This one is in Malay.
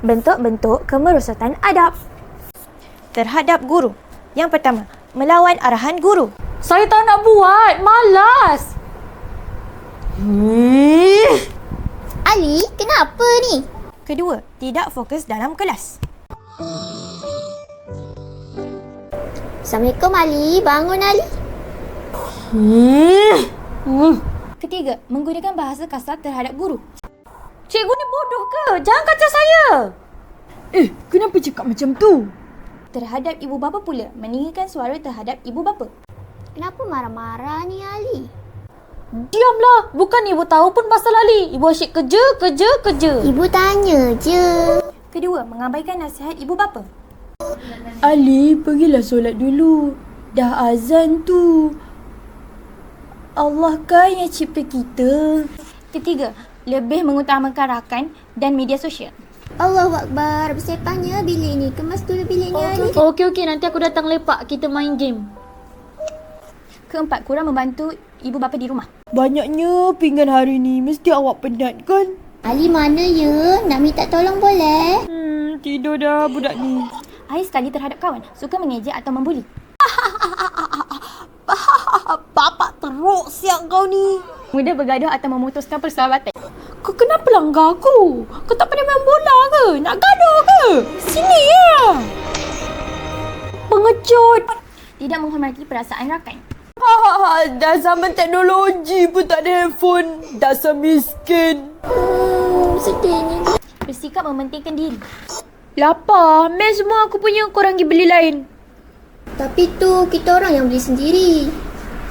bentuk-bentuk kemerosotan adab terhadap guru. Yang pertama, melawan arahan guru. Saya tak nak buat. Malas. Ali, kenapa ni? Kedua, tidak fokus dalam kelas. Assalamualaikum Ali, bangun Ali. Ketiga, menggunakan bahasa kasar terhadap guru. Cikgu ni bodoh ke? Jangan kacau saya. Kenapa cakap macam tu? Terhadap ibu bapa pula, meninggikan suara terhadap ibu bapa. Kenapa marah-marah ni Ali? Diamlah. Bukan ibu tahu pun pasal Ali. Ibu asyik kerja. Ibu tanya je. Kedua, mengabaikan nasihat ibu bapa. Ali, pergilah solat dulu. Dah azan tu. Allah kan yang cipta kita. Ketiga, lebih mengutamakan rakan dan media sosial. Allahu Akbar. Bersepahnya bilik ni. Kemas dulu bilik ni Ali. Okey. Nanti aku datang lepak. Kita main game. Keempat, kurang membantu ibu bapa di rumah. Banyaknya pinggan hari ni. Mesti awak penat kan? Ali mana ya? Nak minta tolong boleh? Tidur dah budak ni. Akhir sekali terhadap kawan, suka mengejek atau membuli. Bapak teruk siap kau ni. Mudah bergaduh atau memutuskan persahabatan. Kau kenapa langgar aku? Kau tak pandai main bola ke? Nak gaduh ke? Sini ya. Pengecut. Tidak menghormati perasaan rakan. Dah zaman teknologi pun tak ada handphone. Dasar miskin. Sedihnya. Bersikap mementingkan diri. Lapar. Mes semua aku punya, korang pergi beli lain. Tapi tu kita orang yang beli sendiri.